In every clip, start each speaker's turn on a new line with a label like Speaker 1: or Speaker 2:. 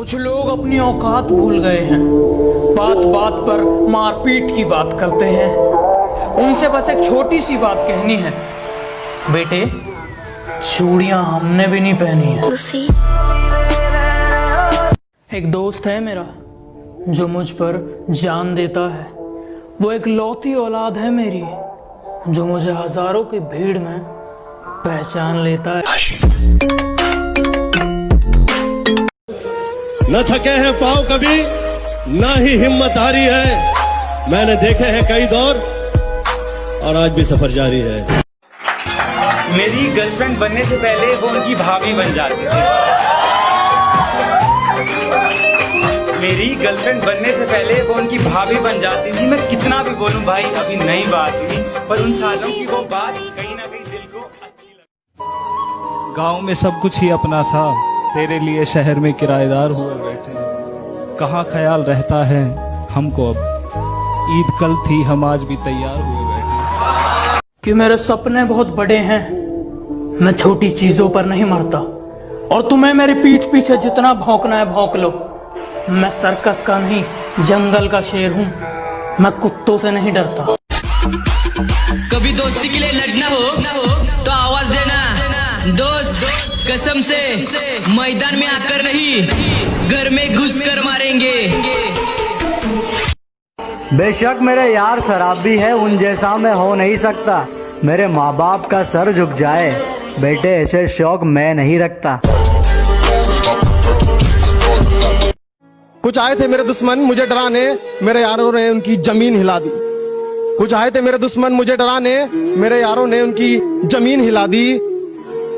Speaker 1: कुछ लोग अपनी औकात भूल गए हैं, बात बात पर मारपीट की बात करते हैं। उनसे बस एक छोटी सी बात कहनी है, बेटे चूड़ियां हमने भी नहीं पहनी है। एक दोस्त है मेरा जो मुझ पर जान देता है। वो एक लौती औलाद है मेरी जो मुझे हजारों की भीड़ में पहचान लेता है।
Speaker 2: न थके हैं पाँव कभी, ना ही हिम्मत हारी है। मैंने देखे हैं कई दौर और आज भी सफर जारी है।
Speaker 3: मेरी गर्लफ्रेंड बनने से पहले वो उनकी भाभी बन जाती थी। मेरी गर्लफ्रेंड बनने से पहले वो उनकी भाभी बन जाती थी। मैं कितना भी बोलूं भाई अभी नई बात हुई, पर उन सालों की वो बात कहीं ना कहीं दिल को अच्छी लगी।
Speaker 4: गांव में सब कुछ ही अपना था, तेरे लिए शहर में किराएदार हुए बैठे। कहाँ ख्याल रहता है हमको अब, ईद कल थी हम आज भी तैयार हुए बैठे।
Speaker 1: कि मेरे सपने बहुत बड़े हैं, मैं छोटी चीजों पर नहीं मरता। और तुम्हें मेरी पीठ पीछे जितना भौंकना है भौंक लो। मैं सर्कस का नहीं जंगल का शेर हूँ, मैं कुत्तों से नहीं डरता।
Speaker 5: कभी दोस्ती के लिए लड़ना हो तो आवाज देना दोस्त, कसम से मैदान में आकर नहीं घर में घुस कर मारेंगे।
Speaker 6: बेशक मेरे यार शराबी है, उन जैसा मैं हो नहीं सकता। मेरे माँ बाप का सर झुक जाए, बेटे ऐसे शौक मैं नहीं रखता।
Speaker 7: कुछ आए थे मेरे दुश्मन मुझे डराने, मेरे यारों ने उनकी जमीन हिला दी। कुछ आए थे मेरे दुश्मन मुझे डराने, मेरे यारों ने उनकी जमीन हिला दी।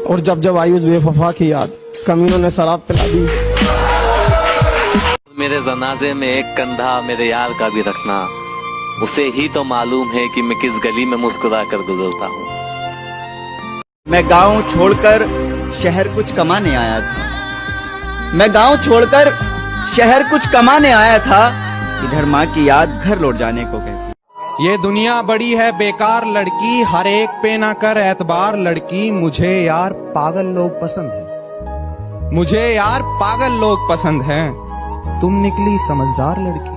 Speaker 7: और जब जब आई उस बेवफा की याद, कमीनों ने शराब पिला दी।
Speaker 8: मेरे जनाजे में एक कंधा मेरे यार का भी रखना, उसे ही तो मालूम है कि मैं किस गली में मुस्कुरा कर गुजरता हूँ।
Speaker 9: मैं गांव छोड़कर शहर कुछ कमाने आया था। मैं गांव छोड़कर शहर कुछ कमाने आया था। इधर माँ की याद घर लौट जाने को कहती।
Speaker 10: ये दुनिया बड़ी है बेकार लड़की, हर एक पे ना कर एतबार लड़की। मुझे यार पागल लोग पसंद हैं, मुझे यार पागल लोग पसंद हैं। तुम निकली समझदार लड़की।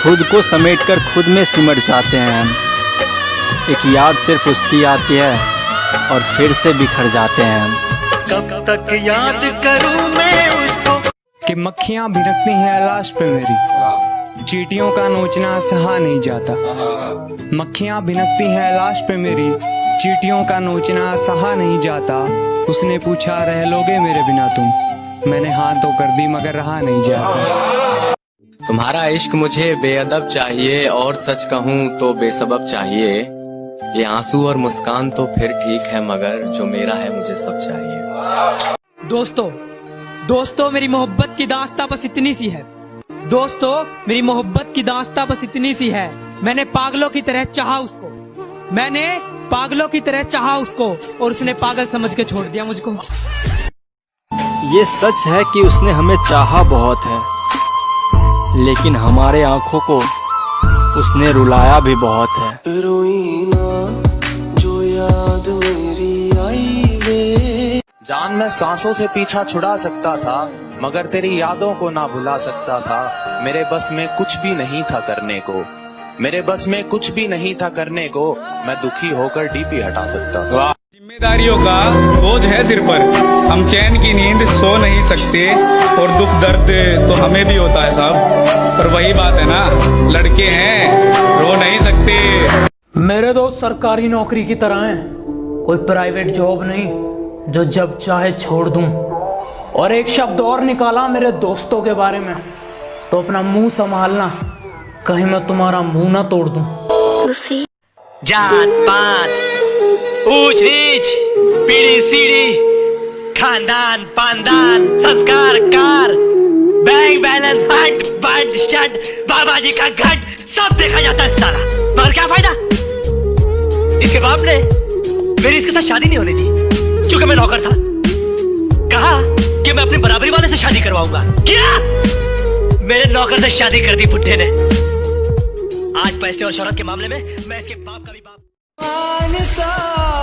Speaker 11: खुद को समेटकर खुद में सिमट जाते हैं हम। एक याद सिर्फ उसकी आती है और फिर से बिखर जाते हैं हम।
Speaker 12: कब तक याद करूं मैं उसको
Speaker 13: कि मक्खियां भिनकती हैं लाश पे मेरी, चींटियों का नोचना सहा नहीं जाता। मक्खियां भिनकती हैं लाश पे मेरी, चींटियों का नोचना सहा नहीं जाता। उसने पूछा रह लोगे मेरे बिना तुम, मैंने हाँ तो कर दी मगर रहा नहीं जाता।
Speaker 8: तुम्हारा इश्क मुझे बेअदब चाहिए और सच कहूँ तो बेसबब चाहिए। ये आंसू और मुस्कान तो फिर ठीक है मगर जो मेरा है मुझे सब चाहिए।
Speaker 14: दोस्तों मेरी मोहब्बत की दास्तां बस इतनी सी है। दोस्तों मेरी मोहब्बत की दास्तां बस इतनी सी है। मैंने पागलों की तरह चाहा उसको, मैंने पागलों की तरह चाहा उसको और उसने पागल समझ के छोड़ दिया मुझको।
Speaker 11: ये सच है कि उसने हमें चाहा बहुत है, लेकिन हमारे आंखों को उसने रुलाया भी बहुत है।
Speaker 12: रोई ना जो याद मेरी आई वे।
Speaker 3: जान मैं सांसों से पीछा छुड़ा सकता था मगर तेरी यादों को ना भुला सकता था। मेरे बस में कुछ भी नहीं था करने को, मेरे बस में कुछ भी नहीं था करने को। मैं दुखी होकर डीपी हटा सकता था।
Speaker 4: जिम्मेदारियों का बोझ है सिर पर, हम चैन की नींद सो नहीं सकते और दुख दर्द तो हमें भी होता है साहब। पर वही बात है ना, लड़के हैं रो नहीं सकते।
Speaker 1: मेरे दोस्त सरकारी नौकरी की तरह हैं, कोई प्राइवेट जॉब नहीं जो जब चाहे छोड़ दूं। और एक शब्द और निकाला मेरे दोस्तों के बारे में तो अपना मुंह संभालना, कहीं मैं तुम्हारा मुंह ना तोड़ दूं।
Speaker 15: जात पात ऊंच नीच पीढ़ी सीढ़ी खानदान पानदान संस्कार कार बैंक बैलेंस हट बट शट बाबा जी का घट सब देखा जाता है सारा, मगर क्या फायदा। इसके बाप ने मेरी इसके साथ शादी नहीं होनी थी क्योंकि मैं नौकर था। कहा कि मैं अपनी बराबरी वाले से शादी करवाऊंगा, क्या मेरे नौकर से शादी कर दी बुड्ढे ने। आज पैसे और शोहरत के मामले में मैं इसके बाप का भी बाप।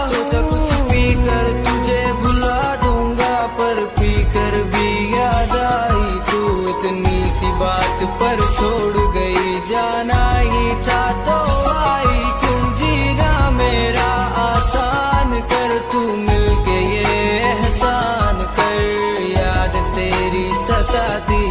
Speaker 14: सोचा कुछ पी कर तुझे भुला दूंगा, पर पी कर भी
Speaker 5: इतनी सी बात पर छोड़ गई, जाना ही था तो आई, क्यों जीना मेरा आसान कर, तू मिलके ये एहसान कर, याद तेरी सताती